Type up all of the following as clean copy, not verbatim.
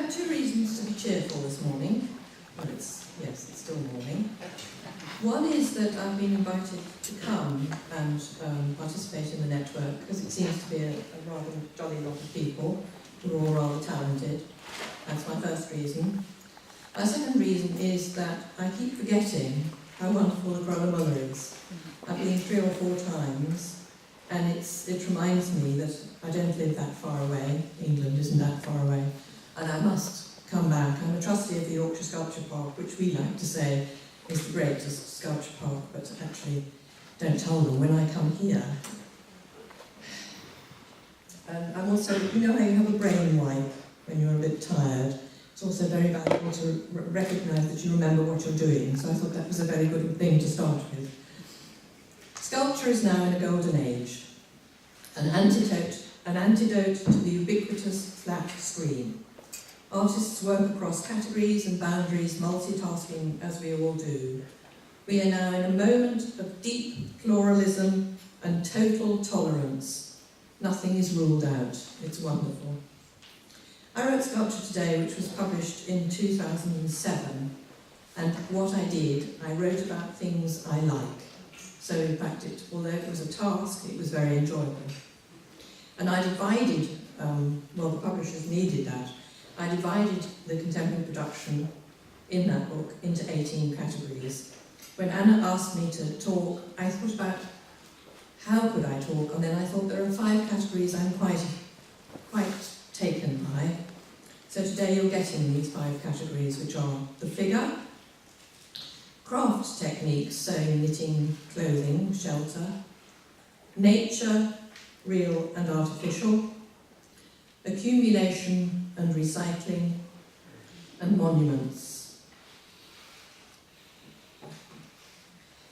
have two reasons to be cheerful this morning. Well, it's still morning. One is that I've been invited to come and participate in the network because it seems to be a rather jolly lot of people who are all rather talented. That's my first reason. My second reason is that I keep forgetting how wonderful the Kröller is. I've been 3 or 4 times, and it reminds me that I don't live that far away. England isn't that far away, and I must come back. I'm a trustee of the Yorkshire Sculpture Park, which we like to say is the greatest sculpture park, but actually don't tell them when I come here. And I'm also, you know how you have a brain wipe when you're a bit tired? It's also very valuable to recognise that you remember what you're doing, so I thought that was a very good thing to start with. Sculpture is now in a golden age, an antidote to the ubiquitous flat screen. Artists work across categories and boundaries, multitasking as we all do. We are now in a moment of deep pluralism and total tolerance. Nothing is ruled out. It's wonderful. I wrote Sculpture Today, which was published in 2007, and what I did, I wrote about things I like. So in fact, although it was a task, it was very enjoyable. And I divided, the publishers needed that, I divided the contemporary production in that book into 18 categories. When Anna asked me to talk, I thought about how could I talk, and then I thought there are 5 categories I'm quite taken by. So today you're getting these 5 categories, which are the figure, craft techniques, sewing, knitting, clothing, shelter, nature, real and artificial, accumulation and recycling, and monuments.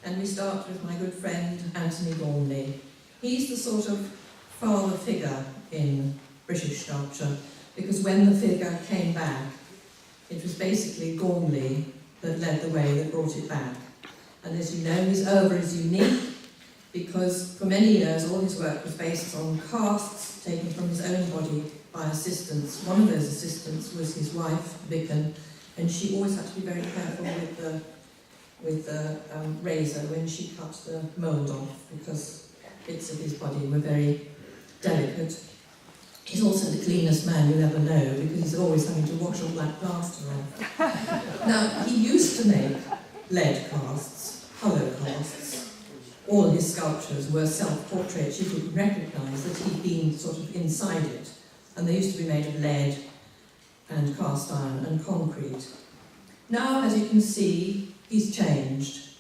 And we start with my good friend Antony Gormley. He's the sort of father figure in British sculpture, because when the figure came back, it was basically Gormley that led the way, that brought it back. And as you know, his oeuvre is unique because for many years all his work was based on casts taken from his own body by assistants. One of those assistants was his wife, Bircken, and she always had to be very careful with the razor when she cut the mould off, because bits of his body were very delicate. He's also the cleanest man you'll ever know, because he's always having to wash all that plaster off. Now, he used to make lead casts, hollow casts. All his sculptures were self-portraits. You could recognise that he'd been sort of inside it. And they used to be made of lead and cast iron and concrete. Now, as you can see, he's changed.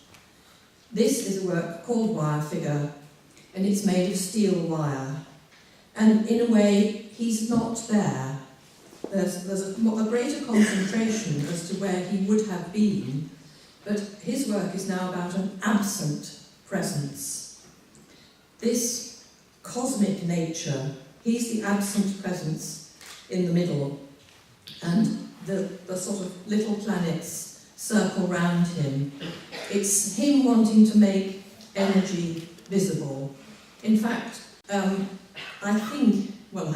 This is a work called Wire Figure, and it's made of steel wire. And in a way, he's not there. There's a greater concentration as to where he would have been, but his work is now about an absent presence. This cosmic nature, he's the absent presence in the middle, and the sort of little planets circle round him. It's him wanting to make energy visible. In fact, I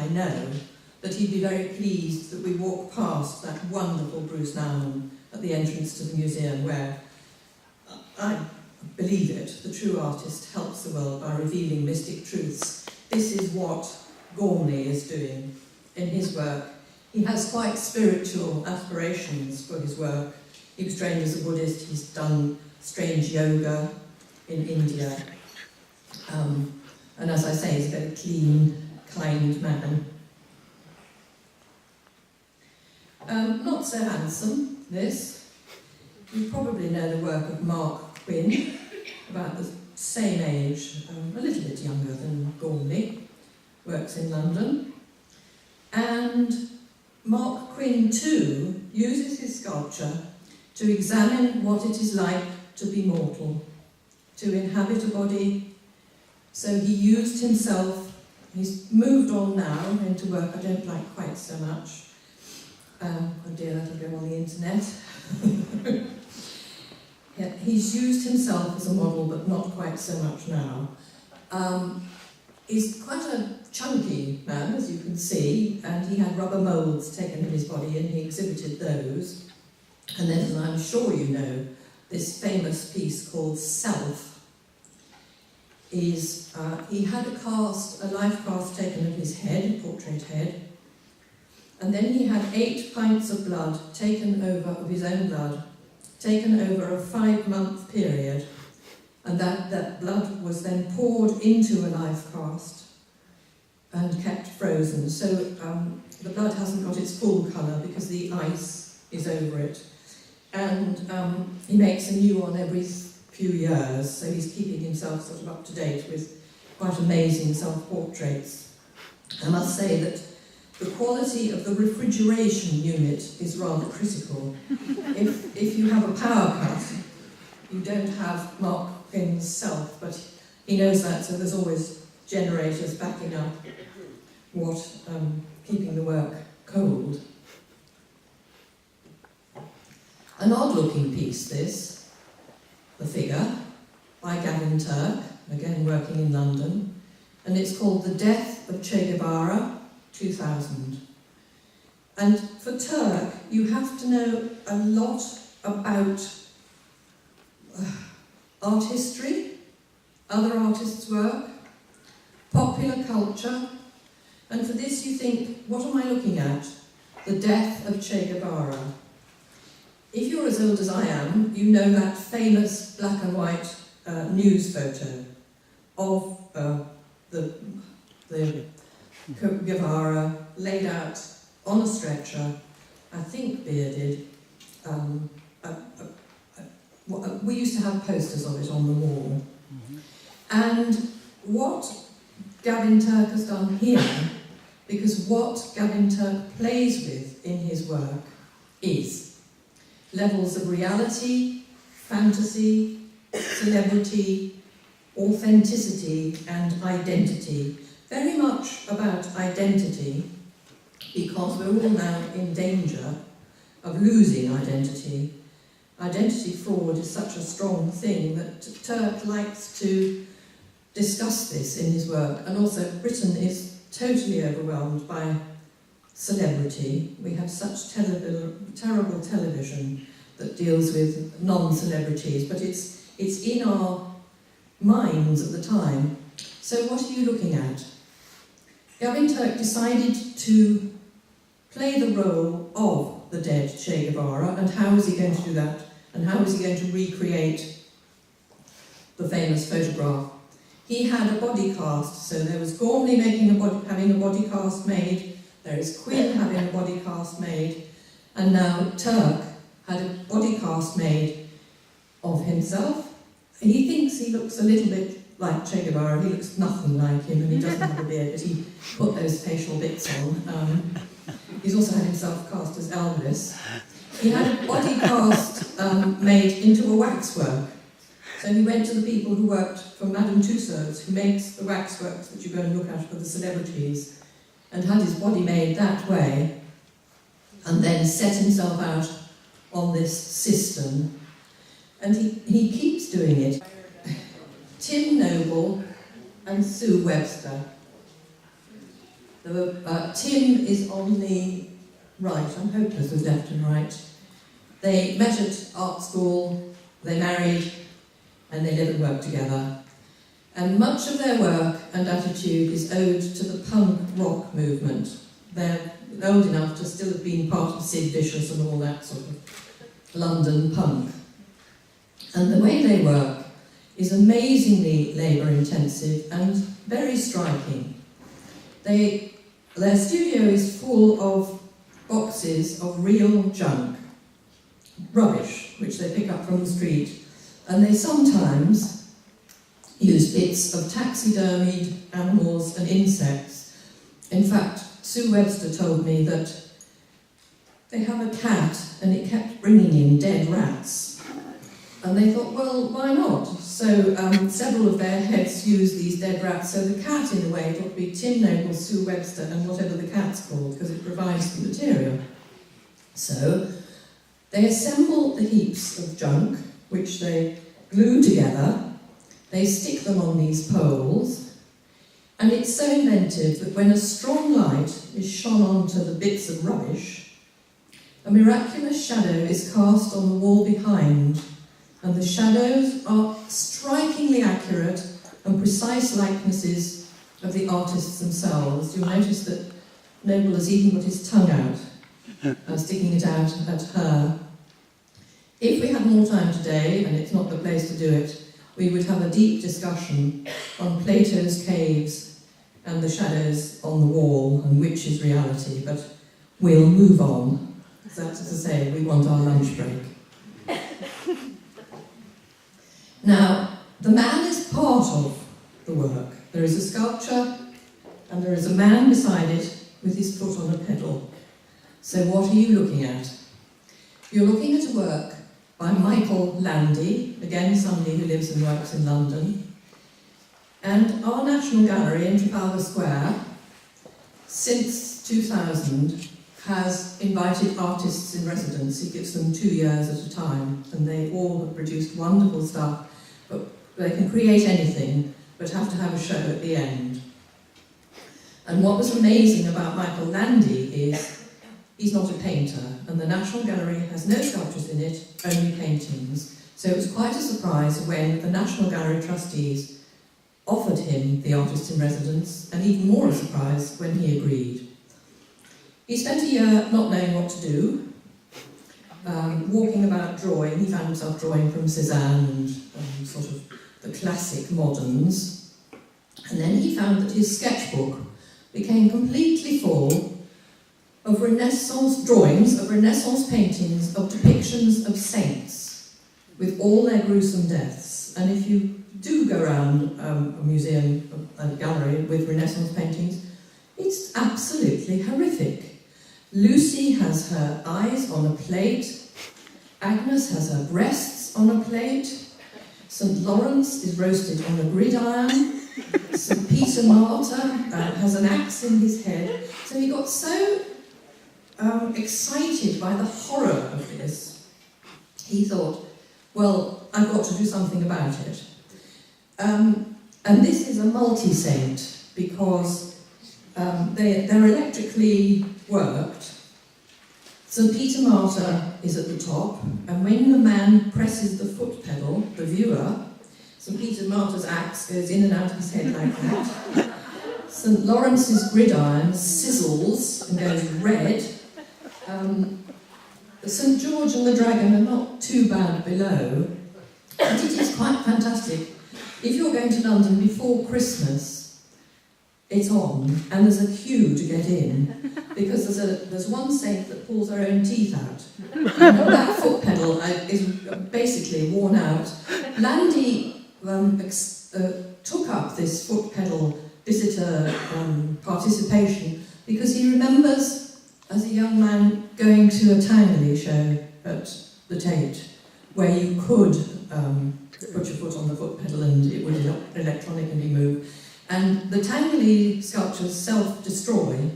know that he'd be very pleased that we walk past that wonderful Bruce Nauman at the entrance to the museum, where, I believe it, the true artist helps the world by revealing mystic truths. This is what Gormley is doing in his work. He has quite spiritual aspirations for his work. He was trained as a Buddhist, he's done strange yoga in India. And as I say, he's a very clean, kind man. Not so handsome, this. You probably know the work of Marc Quinn, about the same age, a little bit younger than Gormley, works in London. And Marc Quinn, too, uses his sculpture to examine what it is like to be mortal, to inhabit a body. So he used himself. He's moved on now into work I don't like quite so much. Oh dear, that'll go on the internet. Yeah, he's used himself as a model, but not quite so much now. He's quite a chunky man, as you can see, and he had rubber moulds taken of his body and he exhibited those. And then, as I'm sure you know, this famous piece called Self is, he had a life cast taken of his head, a portrait head, and then he had 8 pints of blood taken over, of his own blood, taken over a 5-month period, and that blood was then poured into a life cast and kept frozen. So the blood hasn't got its full colour because the ice is over it. And he makes a new one every few years, so he's keeping himself sort of up to date with quite amazing self-portraits. I must say that the quality of the refrigeration unit is rather critical. If you have a power cut, you don't have Marc Quinn's Self, but he knows that, so there's always generators backing up what keeping the work cold. An odd-looking piece, this, The Figure, by Gavin Turk, again working in London, and it's called The Death of Che Guevara, 2000. And for Turk, you have to know a lot about art history, other artists' work, popular culture, and for this you think, what am I looking at? The Death of Che Guevara. If you're as old as I am, you know that famous black and white news photo of the Guevara laid out on a stretcher, I think bearded. We used to have posters of it on the wall. Mm-hmm. And what Gavin Turk has done here, because what Gavin Turk plays with in his work is levels of reality, fantasy, celebrity, authenticity and identity. Very much about identity, because we're all now in danger of losing identity. Identity fraud is such a strong thing that Turk likes to discuss this in his work, and also Britain is totally overwhelmed by celebrity. We have such terrible television that deals with non-celebrities, but it's in our minds at the time. So what are you looking at? Gavin Turk decided to play the role of the dead Che Guevara, and how is he going to do that? And how is he going to recreate the famous photograph? He had a body cast, so there was Gormley having a body cast made, there is Quinn having a body cast made, and now Turk had a body cast made of himself. He thinks he looks a little bit like Che Guevara. He looks nothing like him, and he doesn't have a beard, but he put those facial bits on. He's also had himself cast as Elvis. He had a body cast made into a waxwork. So he went to the people who worked for Madame Tussauds, who makes the waxworks that you go and look at for the celebrities, and had his body made that way, and then set himself out on this system. And he keeps doing it. Noble and Sue Webster. Tim is on the right. I'm hopeless with left and right. They met at art school, they married, and they live and work together. And much of their work and attitude is owed to the punk rock movement. They're old enough to still have been part of Sid Vicious and all that sort of London punk. And the way they work is amazingly labour-intensive and very striking. Their studio is full of boxes of real junk, rubbish, which they pick up from the street, and they sometimes use bits of taxidermied animals and insects. In fact, Sue Webster told me that they have a cat and it kept bringing in dead rats. And they thought, well, why not? So several of their heads use these dead rats. So the cat, in a way, would be Tim Noble, Sue Webster, and whatever the cat's called, because it provides the material. So they assemble the heaps of junk, which they glue together. They stick them on these poles, And it's so inventive that when a strong light is shone onto the bits of rubbish, a miraculous shadow is cast on the wall behind, and the shadows are strikingly accurate and precise likenesses of the artists themselves. You'll notice that Noble has even got his tongue out, sticking it out at her. If we had more time today, and it's not the place to do it, we would have a deep discussion on Plato's caves and the shadows on the wall and which is reality, but we'll move on. That's to say, we want our lunch break. Now, the man is part of the work. There is a sculpture and there is a man beside it with his foot on a pedal. So what are you looking at? You're looking at a work by Michael Landy, again somebody who lives and works in London. And our National Gallery in Trafalgar Square, since 2000, has invited artists in residence. He gives them 2 years at a time, and they all have produced wonderful stuff, but they can create anything, but have to have a show at the end. And what was amazing about Michael Landy is he's not a painter, and the National Gallery has no sculptures in it, only paintings. So it was quite a surprise when the National Gallery trustees offered him the artist in residence, and even more a surprise when he agreed. He spent a year not knowing what to do, walking about drawing. He found himself drawing from Cézanne and sort of the classic moderns. And then he found that his sketchbook became completely full of Renaissance drawings, of Renaissance paintings, of depictions of saints with all their gruesome deaths. And if you do go around a museum, a gallery with Renaissance paintings, it's absolutely horrific. Lucy has her eyes on a plate, Agnes has her breasts on a plate, St. Lawrence is roasted on a gridiron, St. Peter Martyr has an axe in his head. So he got so excited by the horror of this, he thought, well, I've got to do something about it. And this is a multi-saint because they're electrically worked. St. Peter Martyr is at the top, and when the man presses the foot pedal, the viewer, St. Peter Martyr's axe goes in and out of his head like that. St. Lawrence's gridiron sizzles and goes red. St. George and the Dragon are not too bad below, but it is quite fantastic. If you're going to London before Christmas, it's on, and there's a queue to get in, because there's one saint that pulls her own teeth out. And that foot pedal is basically worn out. Landy took up this foot pedal visitor participation because he remembers, as a young man, going to a Tangley show at the Tate, where you could put your foot on the foot pedal and it would electronically move. And the Tangley sculptures self-destroy,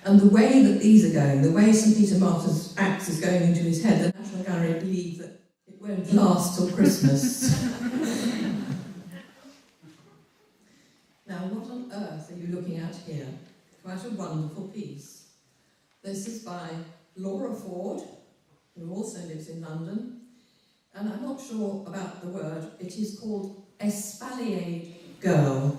and the way that these are going, the way St. Peter Martyr's axe is going into his head, the National Gallery believe that it won't last till Christmas. Now, what on earth are you looking at here? Quite a wonderful piece. This is by Laura Ford, who also lives in London, and I'm not sure about the word. It is called Espaliered Girl.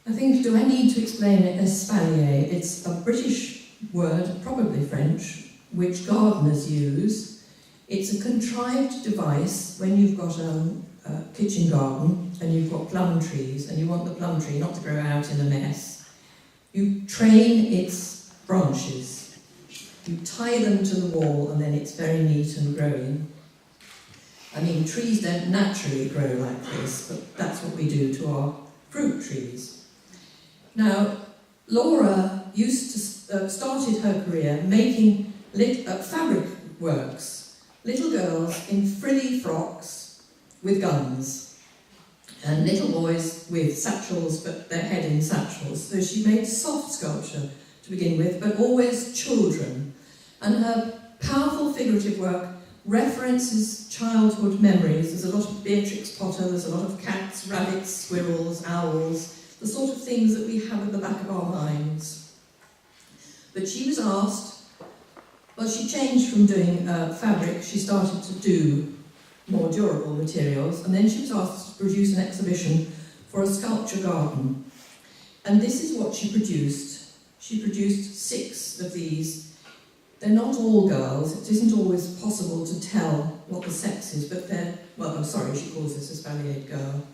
I think, do I need to explain it? Espalier. It's a British word, probably French, which gardeners use. It's a contrived device when you've got a kitchen garden and you've got plum trees and you want the plum tree not to grow out in a mess. You train its branches. You tie them to the wall and then it's very neat and growing. I mean, trees don't naturally grow like this, but that's what we do to our fruit trees. Now, Laura started her career making fabric works, little girls in frilly frocks with guns, and little boys with satchels, but their head in satchels. So she made soft sculpture to begin with, but always children. And her powerful figurative work references childhood memories. There's a lot of Beatrix Potter, there's a lot of cats, rabbits, squirrels, owls. the sort of things that we have at the back of our minds. But she was asked, well, she changed from doing fabric, she started to do more durable materials, and then she was asked to produce an exhibition for a sculpture garden. And this is what she produced. She produced 6 of these. They're not all girls, it isn't always possible to tell what the sex is, but they're, well, I'm sorry, she calls this a spalliate girl.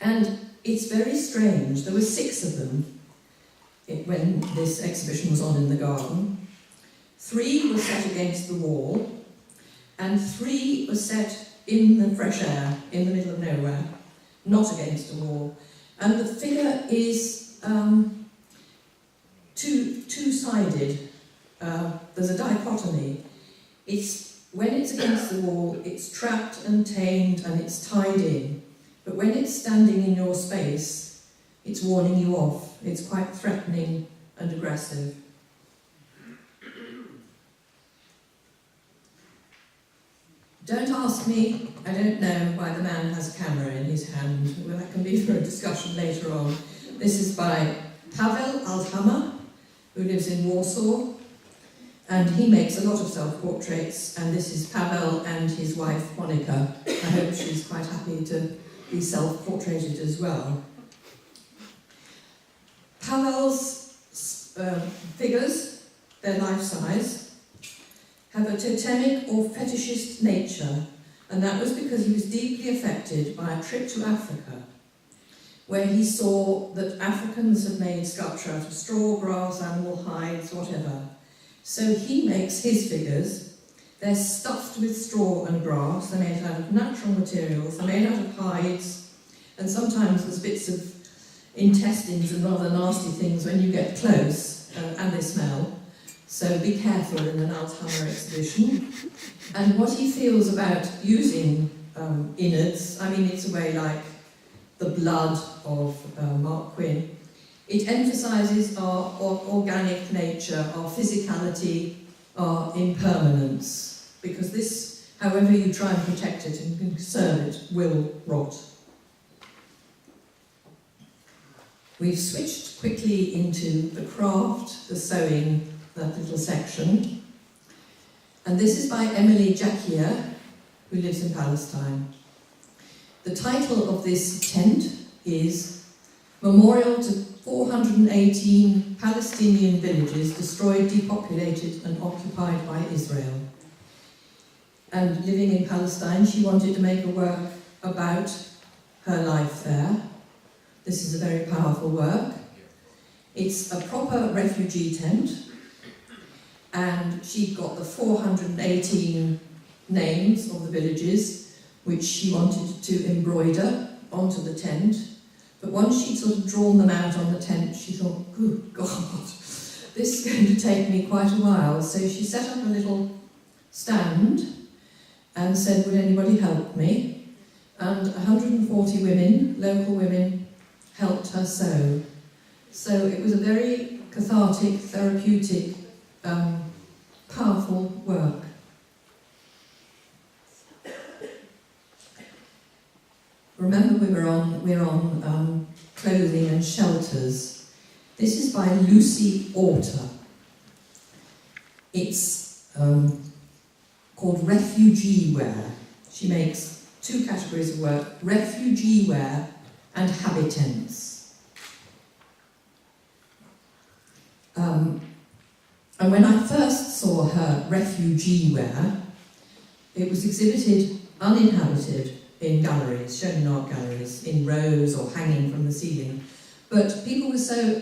And it's very strange, there were 6 of them when this exhibition was on in the garden. 3 were set against the wall, and 3 were set in the fresh air, in the middle of nowhere, not against a wall. And the figure is two-sided. There's a dichotomy. When it's against the wall, it's trapped and tamed and it's tied in. But when it's standing in your space, it's warning you off. It's quite threatening and aggressive. Don't ask me, I don't know why the man has a camera in his hand. Well, that can be for a discussion later on. This is by Pavel Althamer, who lives in Warsaw, and he makes a lot of self-portraits, and this is Pavel and his wife Monica. I hope she's quite happy to be self-portraited as well. Pavel's figures, they're life-size, have a totemic or fetishist nature, and that was because he was deeply affected by a trip to Africa, where he saw that Africans had made sculpture out of straw, grass, animal hides, whatever. So he makes his figures. They're stuffed with straw and grass, they're made out of natural materials, they're made out of hides, and sometimes there's bits of intestines and rather nasty things when you get close, and they smell. So be careful in an Althamer exhibition. And what he feels about using innards, I mean, it's a way like the blood of Marc Quinn. It emphasises our organic nature, our physicality, our impermanence, because this, however you try and protect it and conserve it, will rot. We've switched quickly into the craft, the sewing, that little section. And this is by Emily Jacir, who lives in Palestine. The title of this tent is Memorial to 418 Palestinian villages destroyed, depopulated and occupied by Israel. And living in Palestine, she wanted to make a work about her life there. This is a very powerful work. It's a proper refugee tent, and she got the 418 names of the villages which she wanted to embroider onto the tent. But once she'd sort of drawn them out on the tent, she thought, good God, this is going to take me quite a while. So she set up a little stand and said, would anybody help me? And 140 women, local women, helped her sew. So it was a very cathartic, therapeutic, powerful work. Remember, we're on clothing and shelters. This is by Lucy Orta. It's called refugee wear. She makes 2 categories of work: refugee wear and habitants. And when I first saw her refugee wear, it was exhibited uninhabited in galleries, shown in art galleries, in rows or hanging from the ceiling. But people were so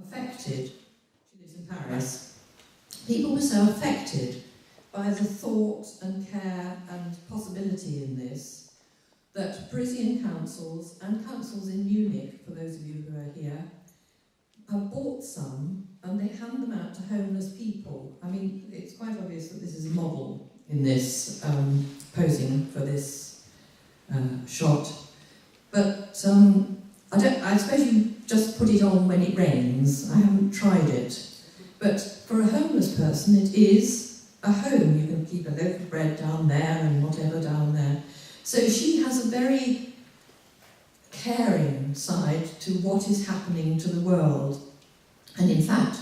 affected, she lives in Paris, people were so affected by the thought and care and possibility in this, that Parisian councils and councils in Munich, for those of you who are here, have bought some and they hand them out to homeless people. I mean, it's quite obvious that this is a model in this, posing for this shot. But I suppose you just put it on when it rains. I haven't tried it. But for a homeless person, it is a home. You can keep a loaf of bread down there and whatever down there. So she has a very caring side to what is happening to the world. And in fact,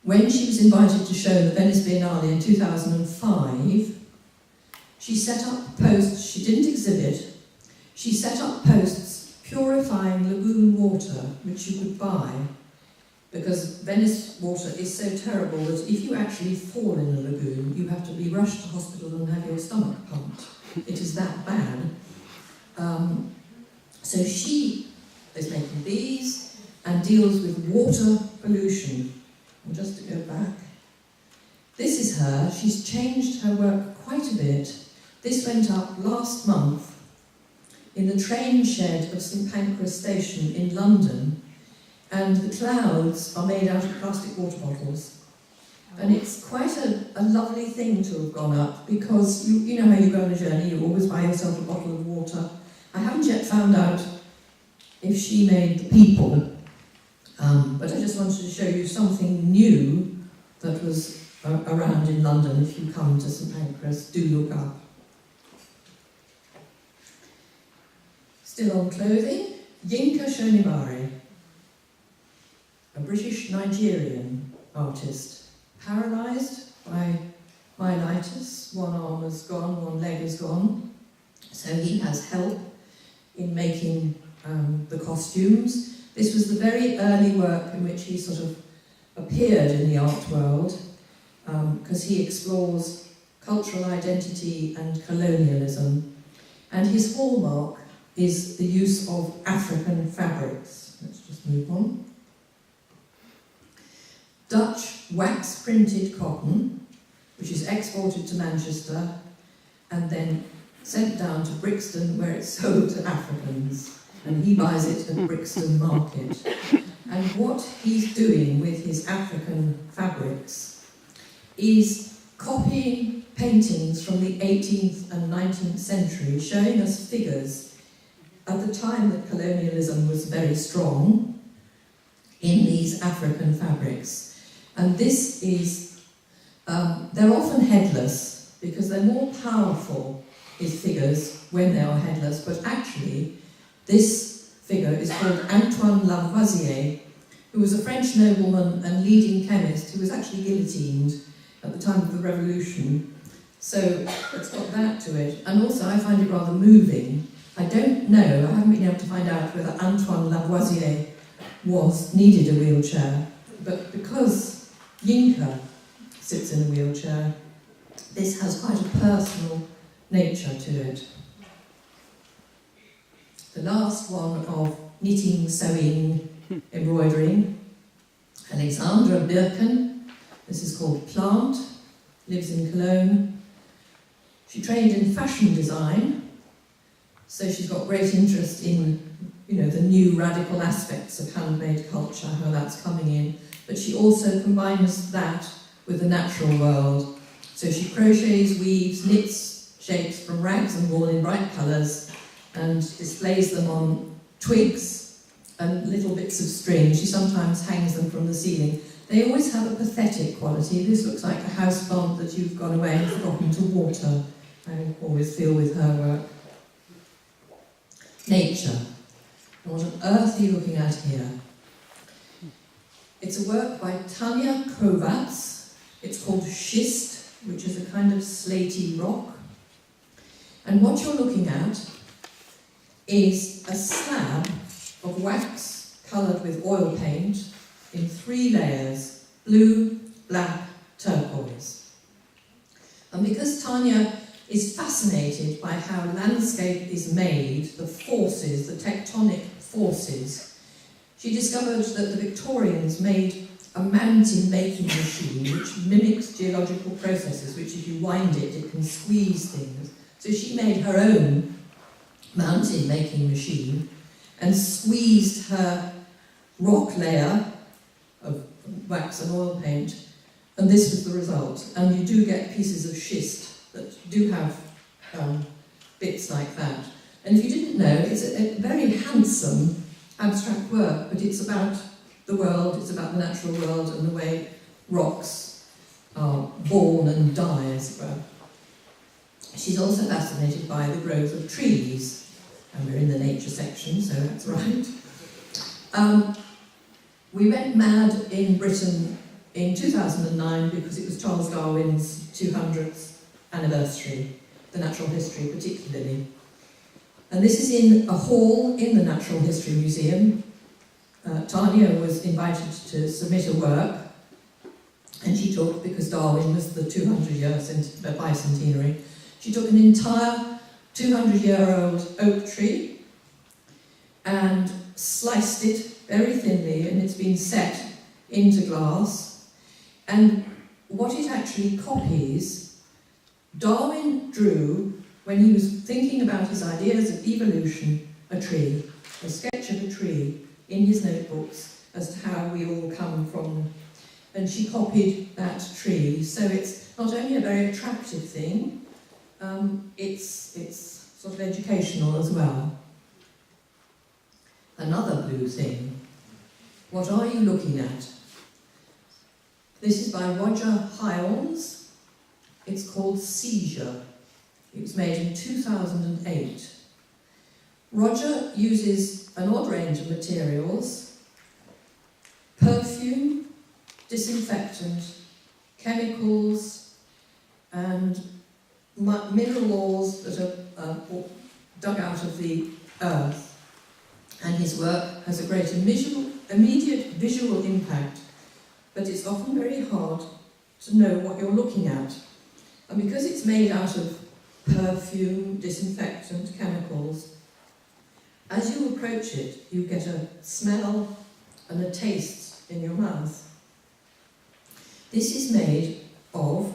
when she was invited to show the Venice Biennale in 2005, she set up posts, she didn't exhibit, she set up posts purifying lagoon water, which you could buy, because Venice water is so terrible that if you actually fall in a lagoon, you have to be rushed to hospital and have your stomach pumped. It is that bad. So she is making these and deals with water pollution. And just to go back, this is her. She's changed her work quite a bit. This went up last month in the train shed of St Pancras Station in London, and the clouds are made out of plastic water bottles. And it's quite a lovely thing to have gone up, because you know how you go on a journey, you always buy yourself a bottle of water. I haven't yet found out if she made the people, but I just wanted to show you something new that was around in London. If you come to St Pancras, do look up. Still on clothing, Yinka Shonibare, a British Nigerian artist, paralysed by myelitis. One arm is gone, one leg is gone. So he has help in making the costumes. This was the very early work in which he sort of appeared in the art world, because he explores cultural identity and colonialism. And his hallmark is the use of African fabrics. Let's just move on. Dutch wax-printed cotton, which is exported to Manchester and then sent down to Brixton, where it's sold to Africans, and he buys it at Brixton Market. And what he's doing with his African fabrics is copying paintings from the 18th and 19th century, showing us figures at the time that colonialism was very strong in these African fabrics. And this is, they're often headless because they're more powerful, his figures, when they are headless, but actually this figure is called Antoine Lavoisier, who was a French nobleman and leading chemist who was actually guillotined at the time of the Revolution. So it's got that to it. And also I find it rather moving. I don't know, I haven't been able to find out whether Antoine Lavoisier needed a wheelchair, but because Yinka sits in a wheelchair, this has quite a personal nature to it. The last one of knitting, sewing, embroidering, Alexandra Bircken. This is called Plant, lives in Cologne. She trained in fashion design, so she's got great interest in, the new radical aspects of handmade culture, how that's coming in. But she also combines that with the natural world. So she crochets, weaves, knits shapes from rags and wool in bright colours and displays them on twigs and little bits of string. She sometimes hangs them from the ceiling. They always have a pathetic quality. This looks like a houseplant that you've gone away and forgotten to water. I always feel with her work. Nature. And what on earth are you looking at here? It's a work by Tania Kovats. It's called Schist, which is a kind of slaty rock. And what you're looking at is a slab of wax coloured with oil paint in 3 layers, blue, black, turquoise. And because Tania is fascinated by how landscape is made, the forces, the tectonic forces, she discovered that the Victorians made a mountain-making machine which mimics geological processes, which if you wind it, it can squeeze things. So she made her own mountain-making machine and squeezed her rock layer of wax and oil paint, and this was the result. And you do get pieces of schist that do have bits like that. And if you didn't know, it's a very handsome abstract work, but it's about the world, it's about the natural world and the way rocks are born and die, as it were. She's also fascinated by the growth of trees And we're in the nature section, so that's right. We went mad in Britain in 2009 because it was Charles Darwin's 200th anniversary, the natural history particularly. And this is in a hall in the Natural History Museum. Tania was invited to submit a work, and she took, because Darwin was the 200-year bicentenary, she took an entire 200-year-old oak tree and sliced it very thinly, and it's been set into glass. And what it actually copies, Darwin drew, when he was thinking about his ideas of evolution, a tree, a sketch of a tree in his notebooks as to how we all come from, and she copied that tree. So it's not only a very attractive thing, it's sort of educational as well. Another blue thing. What are you looking at? This is by Roger Hyons. It's called Seizure. It was made in 2008. Roger uses an odd range of materials: perfume, disinfectant, chemicals, and mineral ores that are dug out of the earth. And his work has a great immediate visual impact, but it's often very hard to know what you're looking at. And because it's made out of perfume, disinfectant, chemicals, as you approach it, you get a smell and a taste in your mouth. This is made of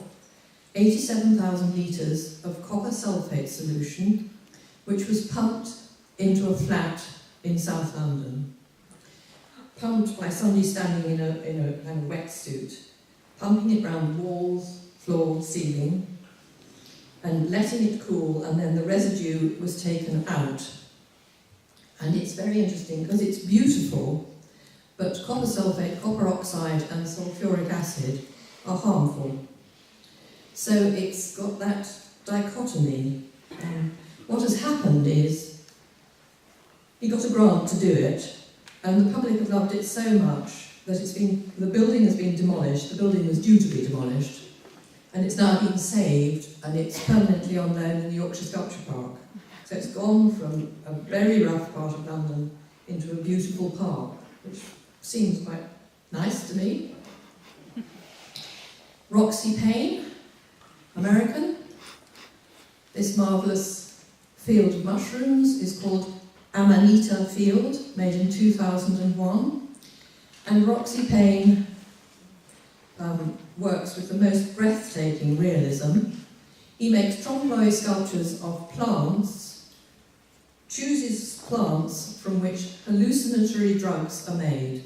87,000 litres of copper sulphate solution, which was pumped into a flat in South London. Pumped by somebody standing in a kind of wetsuit, pumping it round walls, floor, ceiling, and letting it cool, and then the residue was taken out. And it's very interesting because it's beautiful, but copper sulphate, copper oxide, and sulfuric acid are harmful. So it's got that dichotomy. What has happened is he got a grant to do it, and the public have loved it so much that the building has been demolished. The building was due to be demolished, and it's now been saved, and it's permanently on loan in the Yorkshire Sculpture Park. So it's gone from a very rough part of London into a beautiful park, which seems quite nice to me. Roxy Paine, American. This marvellous field of mushrooms is called Amanita Field, made in 2001. And Roxy Paine works with the most breathtaking realism. He makes trompe-l'oeil sculptures of plants, chooses plants from which hallucinatory drugs are made.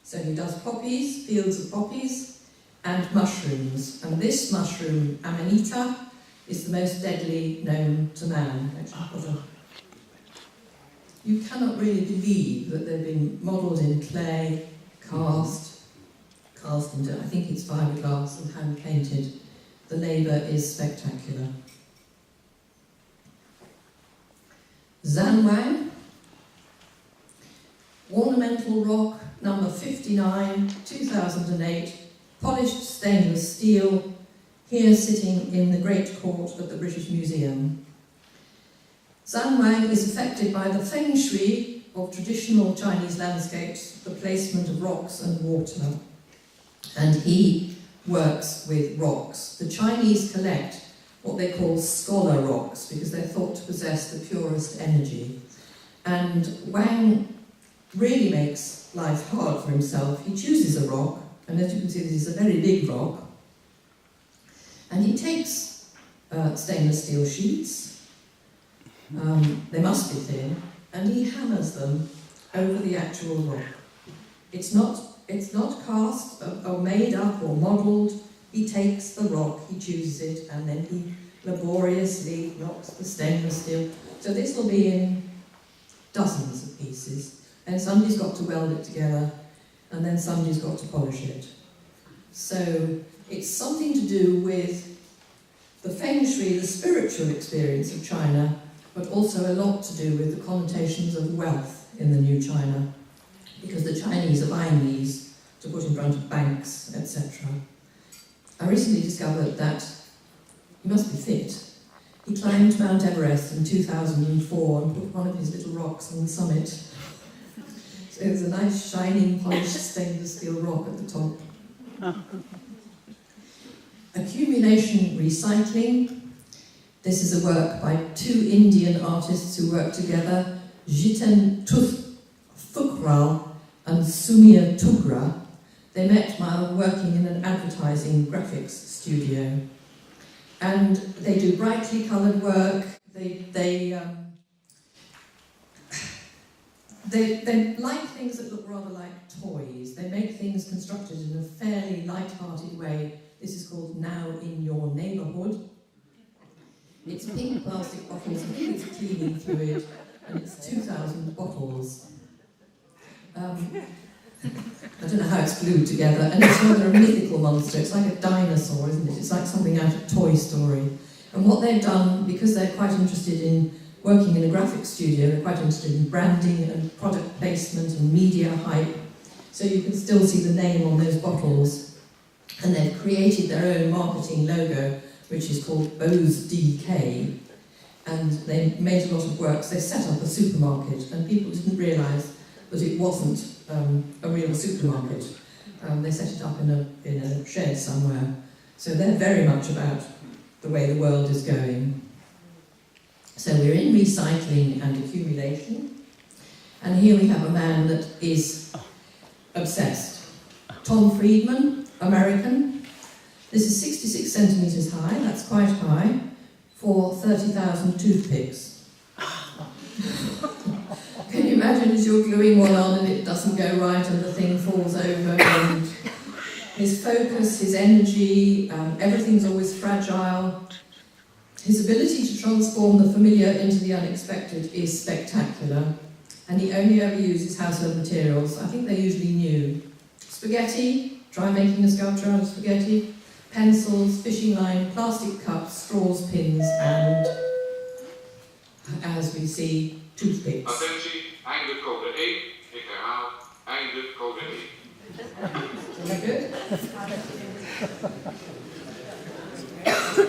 So he does poppies, fields of poppies, and mushrooms. And this mushroom, Amanita, is the most deadly known to man. You cannot really believe that they've been modelled in clay, cast into, I think it's fiberglass, and hand-painted. The labour is spectacular. Zhan Wang, ornamental rock, number 59, 2008, polished stainless steel, here sitting in the Great Court of the British Museum. Zhan Wang is affected by the feng shui of traditional Chinese landscapes, the placement of rocks and water, and he works with rocks. The Chinese collect what they call scholar rocks because they're thought to possess the purest energy. And Wang really makes life hard for himself. He chooses a rock, and as you can see, this is a very big rock, and he takes stainless steel sheets, they must be thin, and he hammers them over the actual rock. It's not cast or made up or modelled. He takes the rock, he chooses it, and then he laboriously knocks the stainless steel. So this will be in dozens of pieces, and somebody's got to weld it together, and then somebody's got to polish it. So it's something to do with the feng shui, the spiritual experience of China, but also a lot to do with the connotations of wealth in the new China, because the Chinese are buying these to put in front of banks, etc. I recently discovered that he must be fit. He climbed Mount Everest in 2004 and put one of his little rocks on the summit. So there's a nice, shining, polished stainless steel rock at the top. Accumulation recycling. This is a work by two Indian artists who work together, Thukral and Tagra. They met while working in an advertising graphics studio. And they do brightly coloured work. They like things that look rather like toys. They make things constructed in a fairly light-hearted way. This is called Now in Your Neighbourhood. It's pink plastic bottles, I think it's cleaning fluid, and it's 2,000 bottles. I don't know how it's glued together, and it's rather a mythical monster. It's like a dinosaur, isn't it? It's like something out of Toy Story. And what they've done, because they're quite interested in working in a graphic studio, they're quite interested in branding and product placement and media hype. So you can still see the name on those bottles. And they've created their own marketing logo, which is called Bose DK. And they made a lot of works. They set up a supermarket, and people didn't realise that it wasn't a real supermarket. They set it up in a shed somewhere. So they're very much about the way the world is going. So we're in recycling and accumulation. And here we have a man that is obsessed. Tom Friedman, American. This is 66 centimetres high, that's quite high, for 30,000 toothpicks. Can you imagine as you're gluing one on and it doesn't go right and the thing falls over, and his focus, his energy, everything's always fragile. His ability to transform the familiar into the unexpected is spectacular, and he only ever uses household materials. I think they're usually new. Spaghetti, try making a sculpture out of spaghetti, pencils, fishing line, plastic cups, straws, pins, and, as we see, toothpicks. Attentie, einde code 1. Ik herhaal, einde code 1. Is that good?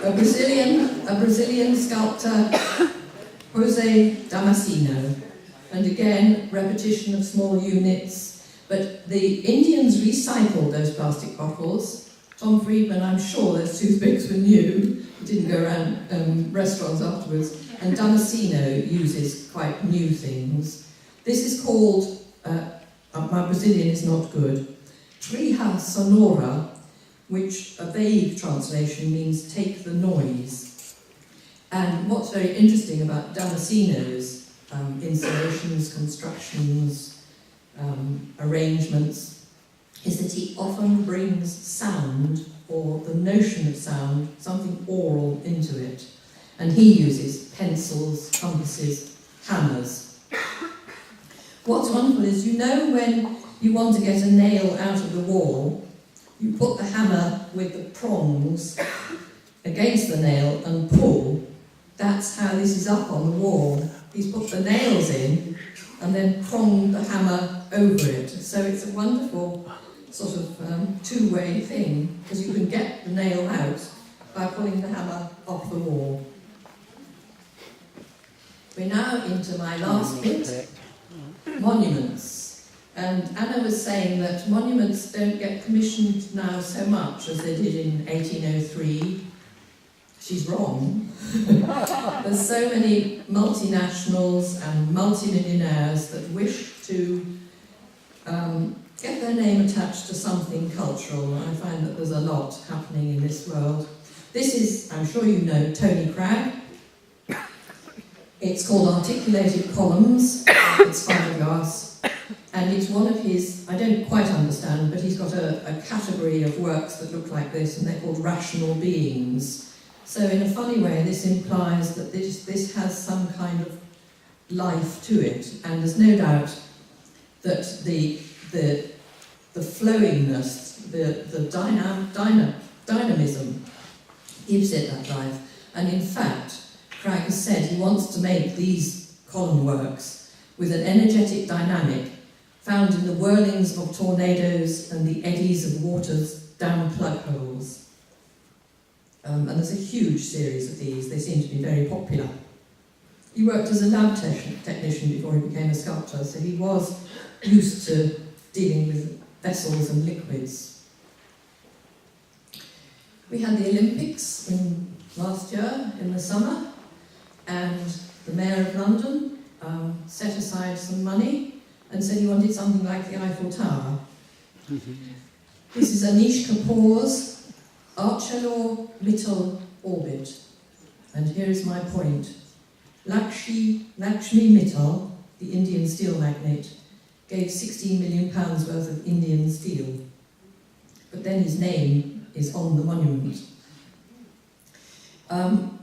A Brazilian sculptor, Jose Damasceno. And again, repetition of small units. But the Indians recycled those plastic bottles. Tom Friedman, I'm sure those toothpicks were new. He didn't go around restaurants afterwards. And Damasceno uses quite new things. This is called, my Brazilian is not good, Trilha Sonora, which a vague translation means take the noise. And what's very interesting about Damasceno's installations, constructions, arrangements, is that he often brings sound, or the notion of sound, something oral into it. And he uses pencils, compasses, hammers. What's wonderful is, you know, when you want to get a nail out of the wall, you put the hammer with the prongs against the nail and pull. That's how this is up on the wall. He's put the nails in and then pronged the hammer over it. So it's a wonderful sort of two-way thing, because you can get the nail out by pulling the hammer off the wall. We're now into my last bit, monuments. And Anna was saying that monuments don't get commissioned now so much as they did in 1803. She's wrong. There's so many multinationals and multimillionaires that wish to get their name attached to something cultural. I find that there's a lot happening in this world. This is, I'm sure you know, Tony Cragg. It's called Articulated Columns. It's fiberglass. And it's one of his, I don't quite understand, but he's got a category of works that look like this, and they're called rational beings. So in a funny way, this implies that this has some kind of life to it, and there's no doubt that the flowingness, the dynamism gives it that life. And in fact, Cragg has said he wants to make these column works with an energetic dynamic found in the whirlings of tornadoes and the eddies of waters down plug holes. And there's a huge series of these. They seem to be very popular. He worked as a lab technician before he became a sculptor, so he was used to dealing with vessels and liquids. We had the Olympics last year in the summer, and the Mayor of London set aside some money and said he wanted something like the Eiffel Tower. This is Anish Kapoor's Otterlo Orbit, and here is my point. Lakshmi Mittal, the Indian steel magnate, gave £16 million worth of Indian steel, but then his name is on the monument.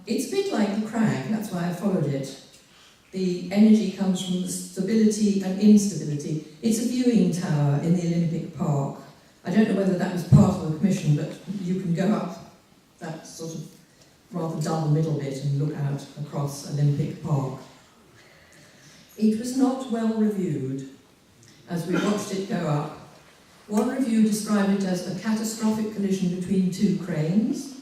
It's a bit like the Crag, that's why I followed it. The energy comes from the stability and instability. It's a viewing tower in the Olympic Park. I don't know whether that was part of the commission, but you can go up that sort of rather dull middle bit and look out across Olympic Park. It was not well reviewed as we watched it go up. One review described it as a catastrophic collision between two cranes.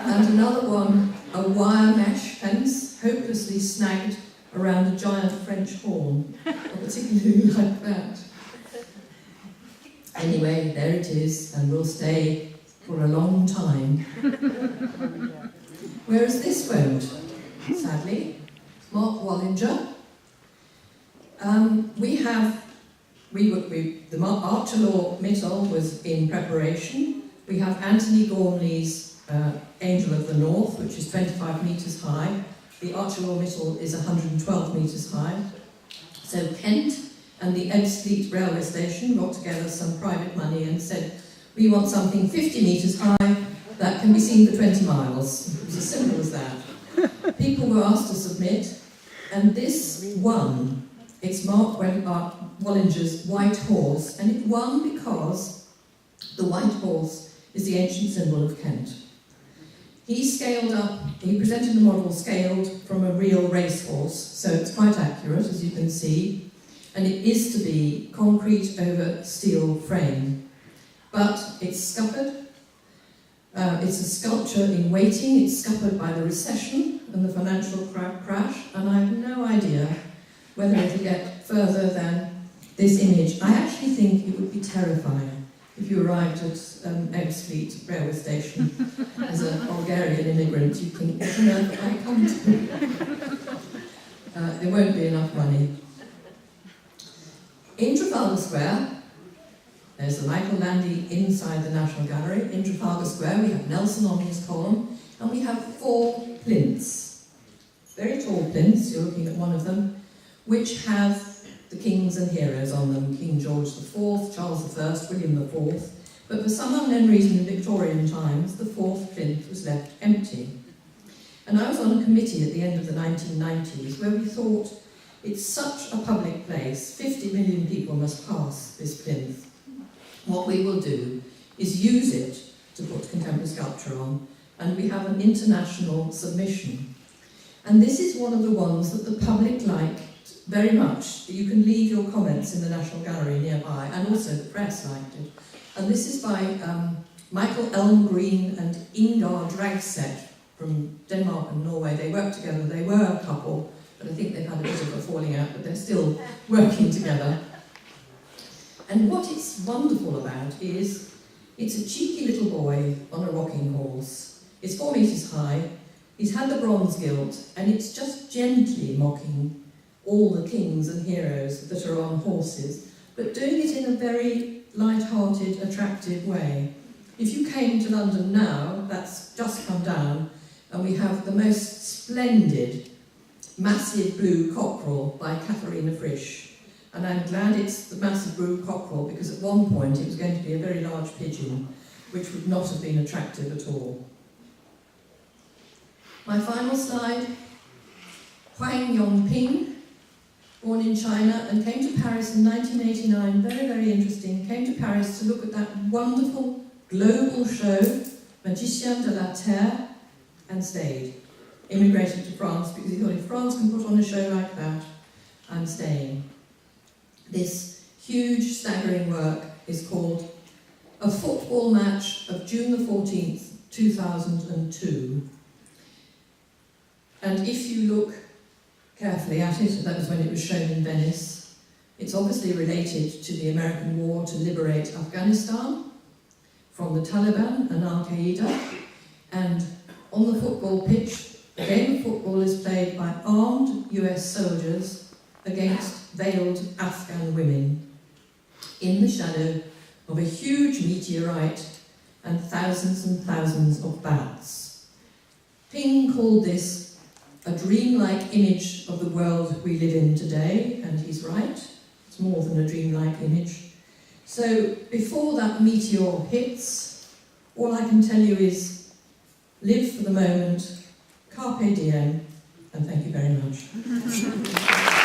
And another one, a wire mesh fence hopelessly snagged around a giant French horn. I particularly like that. Anyway, there it is, and will stay for a long time. Whereas this won't, sadly. Mark Wallinger. The Otterlo Mittal was in preparation. We have Antony Gormley's Angel of the North, which is 25 metres high. The Otterlo Mittal is 112 metres high. So Kent and the Ebbsfleet railway station got together some private money and said, we want something 50 metres high that can be seen for 20 miles. It was as simple as that. People were asked to submit, and this won. It's Mark Wallinger's White Horse, and it won because the white horse is the ancient symbol of Kent. He presented the model scaled from a real racehorse, so it's quite accurate, as you can see, and it is to be concrete over steel frame. But it's scuppered. It's a sculpture in waiting. It's scuppered by the recession and the financial crash, and I have no idea whether it'll get further than this image. I actually think it would be terrifying if you arrived at Ebbsfleet railway station as a Bulgarian immigrant. You think, what on earth have I come to? There won't be enough money. In Trafalgar Square, there's the Michael Landy inside the National Gallery. In Trafalgar Square, we have Nelson on his column, and we have 4 plinths. Very tall plinths, you're looking at one of them, which have the kings and heroes on them, King George IV, Charles I, William IV, but for some unknown reason in Victorian times, the 4th plinth was left empty. And I was on a committee at the end of the 1990s where we thought, it's such a public place, 50 million people must pass this plinth. What we will do is use it to put contemporary sculpture on, and we have an international submission. And this is one of the ones that the public liked very much. You can leave your comments in the National Gallery nearby, and also the press liked it. And this is by Michael Elmgreen and Yinka Dragset from Denmark and Norway. They worked together, they were a couple, but I think they've had a bit of a falling out, but they're still working together. And what it's wonderful about is, it's a cheeky little boy on a rocking horse. It's 4 metres high, he's had the bronze gilt, and it's just gently mocking all the kings and heroes that are on horses, but doing it in a very light-hearted, attractive way. If you came to London now, that's just come down, and we have the most splendid, massive blue cockerel by Katharina Frisch. And I'm glad it's the massive blue cockerel, because at one point it was going to be a very large pigeon, which would not have been attractive at all. My final slide, Huang Yongping, born in China and came to Paris in 1989, very, very interesting, came to Paris to look at that wonderful global show, Magicien de la Terre, and stayed. Immigrated to France because he thought if France can put on a show like that, I'm staying. This huge, staggering work is called A Football Match of June the 14th, 2002. And if you look carefully at it, that was when it was shown in Venice, it's obviously related to the American war to liberate Afghanistan from the Taliban and Al-Qaeda. And on the football pitch, the game of football is played by armed US soldiers against veiled Afghan women in the shadow of a huge meteorite and thousands of bats. Ping called this a dreamlike image of the world we live in today, and he's right, it's more than a dreamlike image. So before that meteor hits, all I can tell you is live for the moment, carpe diem, and thank you very much.